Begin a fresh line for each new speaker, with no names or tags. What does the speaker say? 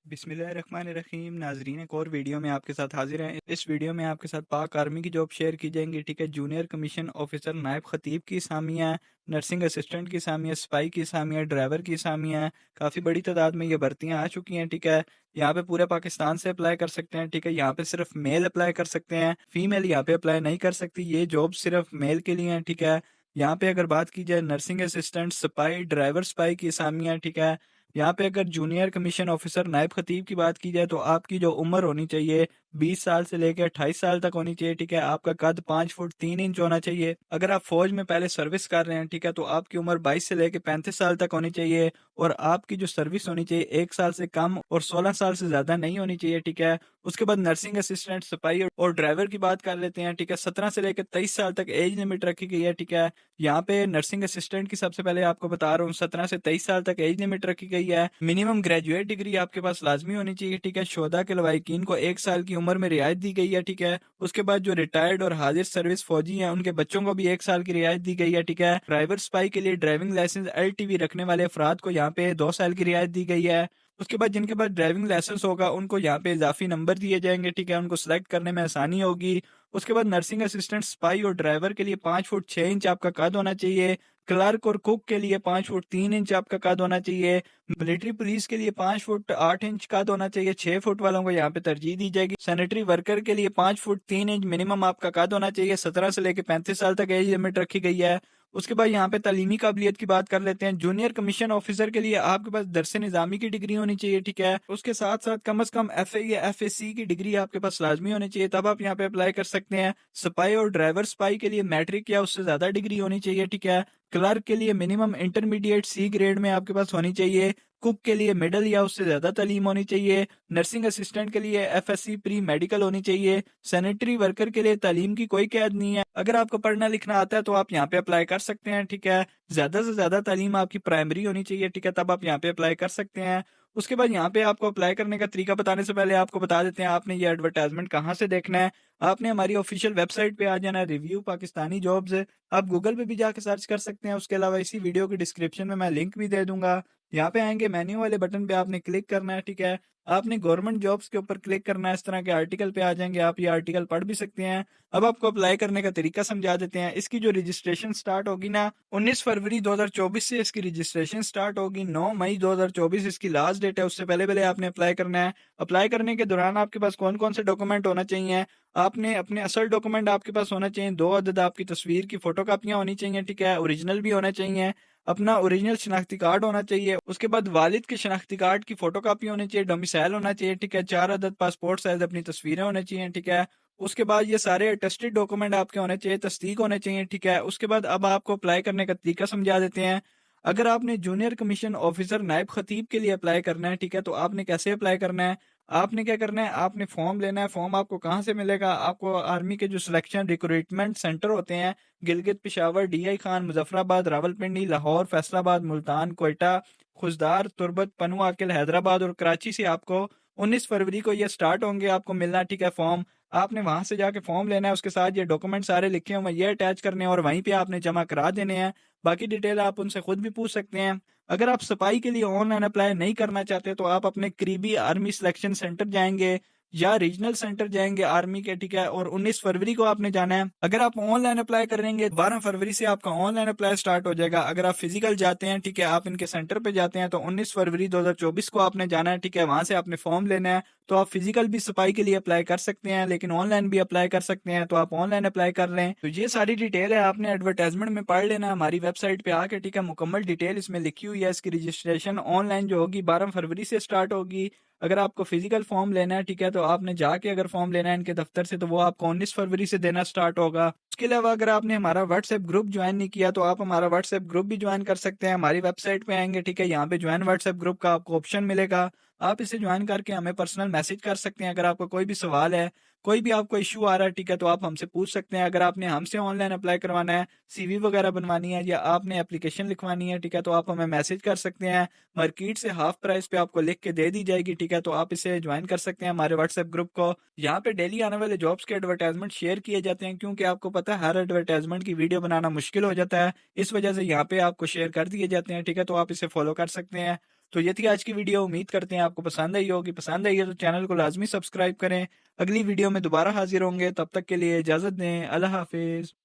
बिस्मिल्लाहिर्रहमानिर्रहीम। नाजरीन, एक और वीडियो में आपके साथ हाजिर हैं। इस वीडियो में आपके साथ पाक आर्मी की जॉब शेयर की जाएंगी। ठीक है, जूनियर कमीशन ऑफिसर नायब खतीब की असामियाँ, नर्सिंग असिस्टेंट की असामियाँ, सिपाही की असामियाँ, ड्राइवर की असामियाँ। काफ़ी बड़ी तादाद में ये भर्तियाँ आ चुकी हैं। ठीक है, यहाँ पे पूरे पाकिस्तान से अप्लाई कर सकते हैं। ठीक है, यहाँ पे सिर्फ मेल अप्लाई कर सकते हैं, फीमेल यहाँ पे अप्लाई नहीं कर सकती। ये जॉब सिर्फ मेल के लिए है। ठीक है, यहाँ पे अगर बात की जाए नर्सिंग असिस्टेंट, सिपाही, ड्राइवर, सिपाही की असामियाँ। ठीक है, यहाँ पे अगर जूनियर कमीशन ऑफिसर नायब खतीब की बात की जाए तो आपकी जो उम्र होनी चाहिए 20 साल से लेकर 28 साल तक होनी चाहिए। ठीक है, आपका कद 5 फुट 3 इंच होना चाहिए। अगर आप फौज में पहले सर्विस कर रहे हैं, ठीक है, तो आपकी उम्र 22 से लेकर 35 साल तक होनी चाहिए। और आपकी जो सर्विस होनी चाहिए 1 साल से कम और 16 साल से ज्यादा नहीं होनी चाहिए। ठीक है, उसके बाद नर्सिंग असिस्टेंट, सिपाही और ड्राइवर की बात कर लेते हैं। ठीक है, 17 से लेकर 23 साल तक एज लिमिट रखी गई है। ठीक है, यहाँ पे नर्सिंग असिस्टेंट की सबसे पहले आपको बता रहा हूँ 17 से 23 साल तक एज लिमिट रखी गई है। मिनिमम ग्रेजुएट डिग्री आपके पास लाजमी होनी चाहिए। ठीक है, शोधा के लवाहिकीन को 1 साल की उम्र में रियायत दी गई है। ठीक है, उसके बाद जो रिटायर्ड और हाजिर सर्विस फौजी हैं उनके बच्चों को भी 1 साल की रियायत दी गई है। ठीक है, ड्राइवर स्पाई के लिए ड्राइविंग लाइसेंस LTV रखने वाले अफराद को यहाँ पे 2 साल की रियायत दी गई है। उसके बाद जिनके पास ड्राइविंग लाइसेंस होगा उनको यहाँ पे इजाफी नंबर दिए जाएंगे। ठीक है, उनको सिलेक्ट करने में आसानी होगी। उसके बाद नर्सिंग असिस्टेंट, स्पाई और ड्राइवर के लिए 5 फुट 6 इंच आपका कद होना चाहिए। क्लर्क और कुक के लिए 5 फुट 3 इंच आपका कद होना चाहिए। मिलिट्री पुलिस के लिए 5 फुट 8 इंच कद होना चाहिए। 6 फुट वालों को यहाँ पे तरजीह दी जाएगी। सैनिटरी वर्कर के लिए 5 फुट 3 इंच मिनिमम आपका कद होना चाहिए। 17 से लेकर 35 साल तक एज लिमिट रखी गई है। उसके बाद यहाँ पे तालीमी काबिलियत की बात कर लेते हैं। जूनियर कमीशन ऑफिसर के लिए आपके पास दरस निजामी की डिग्री होनी चाहिए। ठीक है, उसके साथ साथ कम से कम FA या FAC की डिग्री आपके पास लाजमी होनी चाहिए, तब आप यहाँ पे अप्लाई कर सकते हैं। सिपाही और ड्राइवर सिपाही के लिए मैट्रिक या उससे ज्यादा डिग्री होनी चाहिए। ठीक है, क्लर्क के लिए मिनिमम इंटरमीडिएट C ग्रेड में आपके पास होनी चाहिए। कुक के लिए मिडल या उससे ज्यादा तालीम होनी चाहिए। नर्सिंग असिस्टेंट के लिए FSC प्री मेडिकल होनी चाहिए। सैनिटरी वर्कर के लिए तालीम की कोई कैद नहीं है। अगर आपको पढ़ना लिखना आता है तो आप यहाँ पे अप्लाई कर सकते हैं। ठीक है, ज्यादा से ज्यादा तालीम आपकी प्राइमरी होनी चाहिए। ठीक है, तब आप यहाँ पे अप्लाई कर सकते हैं। उसके बाद यहाँ पे आपको अप्लाई करने का तरीका बताने से पहले आपको बता देते हैं आपने ये एडवर्टाइजमेंट कहाँ से देखना है। आपने हमारी ऑफिशियल वेबसाइट पे आ जाना है, रिव्यू पाकिस्तानी जॉब्स है। आप गूगल पे भी जाके सर्च कर सकते हैं। उसके अलावा इसी वीडियो के डिस्क्रिप्शन में मैं लिंक भी दे दूंगा। यहाँ पे आएंगे, मेन्यू वाले बटन पे आपने क्लिक करना है। ठीक है, आपने गवर्नमेंट जॉब्स के ऊपर क्लिक करना है। इस तरह के आर्टिकल पे आ जाएंगे, आप ये आर्टिकल पढ़ भी सकते हैं। अब आपको अप्लाई करने का तरीका समझा देते हैं। इसकी जो रजिस्ट्रेशन स्टार्ट होगी ना, 19 फरवरी 2024 से इसकी रजिस्ट्रेशन स्टार्ट होगी। 9 मई 2024 इसकी लास्ट डेट है, उससे पहले पहले आपने अप्लाई करना है। अप्लाई करने के दौरान आपके पास कौन कौन से डॉक्यूमेंट होना चाहिए? आपने अपने असल डॉक्यूमेंट आपके पास होना चाहिए। 2 अदद आपकी तस्वीर की फोटो कापियां होनी चाहिए। ठीक है, ओरिजिनल भी होना चाहिए। अपना ओरिजिनल शनाख्ती कार्ड होना चाहिए। उसके बाद वालिद के शनाख्ती कार्ड की फोटो कापी होनी चाहिए। डोमिसाइल होना चाहिए। ठीक है, 4 अदद पासपोर्ट साइज अपनी तस्वीरें होनी चाहिए। ठीक है, उसके बाद ये सारे अटेस्टेड डॉक्यूमेंट आपके होने चाहिए, तस्दीक होने चाहिए। ठीक है, उसके बाद अब आपको अप्लाई करने का तरीका समझा देते हैं। अगर आपने जूनियर कमीशन ऑफिसर नायब खतीब के लिए अप्लाई करना है, ठीक है, तो आपने कैसे अप्लाई करना है? आपने क्या करना है, आपने फॉर्म लेना है। फॉर्म आपको कहाँ से मिलेगा? आपको आर्मी के जो सिलेक्शन रिक्रूटमेंट सेंटर होते हैं, गिलगित, पिशावर, DI खान, मुजफ्फराबाद, रावलपिंडी, लाहौर, फैसलाबाद, मुल्तान, कोयटा, खुजदार, तुर्बत, पनुआ, अकिल, हैदराबाद और कराची से आपको 19 फरवरी को ये स्टार्ट होंगे आपको मिलना। ठीक है, फॉर्म आपने वहां से जाके फॉर्म लेना है। उसके साथ ये डॉक्यूमेंट सारे लिखे हुए ये अटैच करने हैं और वहीं पे आपने जमा करा देने हैं। बाकी डिटेल आप उनसे खुद भी पूछ सकते हैं। अगर आप सफाई के लिए ऑनलाइन अप्लाई नहीं करना चाहते तो आप अपने करीबी आर्मी सिलेक्शन सेंटर जाएंगे या रीजनल सेंटर जाएंगे आर्मी के। ठीक है, और 19 फरवरी को आपने जाना है। अगर आप ऑनलाइन अप्लाई करेंगे 12 फरवरी से आपका ऑनलाइन अप्लाई स्टार्ट हो जाएगा। अगर आप फिजिकल जाते हैं, ठीक है, आप इनके सेंटर पे जाते हैं, तो 19 फरवरी 2024 को आपने जाना है। ठीक है, वहां से आपने फॉर्म लेना है। तो आप फिजिकल भी सफाई के लिए अप्लाई कर सकते हैं, लेकिन ऑनलाइन भी अप्लाई कर सकते हैं। तो आप ऑनलाइन अप्लाई कर लें। तो ये सारी डिटेल है, आपने एडवर्टाइजमेंट में पढ़ लेना हमारी वेबसाइट पे आके। ठीक है, मुकम्मल डिटेल इसमें लिखी हुई है। इसकी रजिस्ट्रेशन ऑनलाइन जो होगी 12 फरवरी से स्टार्ट होगी। अगर आपको फिजिकल फॉर्म लेना है, ठीक है, तो आपने जाके अगर फॉर्म लेना है इनके दफ्तर से, तो वो आपको 19 फरवरी से देना स्टार्ट होगा। उसके अलावा अगर आपने हमारा व्हाट्सएप ग्रुप ज्वाइन नहीं किया तो आप हमारा व्हाट्सएप ग्रुप भी ज्वाइन कर सकते हैं। हमारी वेबसाइट पे आएंगे, ठीक है, यहाँ पे ज्वाइन व्हाट्सएप ग्रुप का आपको ऑप्शन मिलेगा। आप इसे ज्वाइन करके हमें पर्सनल मैसेज कर सकते हैं। अगर आपको कोई भी सवाल है, कोई भी आपको इशू आ रहा है, ठीक है, तो आप हमसे पूछ सकते हैं। अगर आपने हमसे ऑनलाइन अप्लाई करवाना है, CV वगैरह बनवानी है, या आपने एप्लीकेशन लिखवानी है, ठीक है, तो आप हमें मैसेज कर सकते हैं। मार्केट से हाफ प्राइस पे आपको लिख के दे दी जाएगी। ठीक है, तो आप इसे ज्वाइन कर सकते हैं हमारे व्हाट्सएप ग्रुप को। यहाँ पे डेली आने वाले जॉब्स के एडवर्टाइजमेंट शेयर किए जाते हैं, क्योंकि आपको पता है हर एडवर्टाइजमेंट की वीडियो बनाना मुश्किल हो जाता है। इस वजह से यहाँ पे आपको शेयर कर दिए जाते हैं। ठीक है, तो आप इसे फॉलो कर सकते हैं। तो ये थी आज की वीडियो। उम्मीद करते हैं आपको पसंद आई होगी। पसंद आई है तो चैनल को लाजमी सब्सक्राइब करें। अगली वीडियो में दोबारा हाजिर होंगे, तब तक के लिए इजाज़त दें। अल्लाह हाफिज़।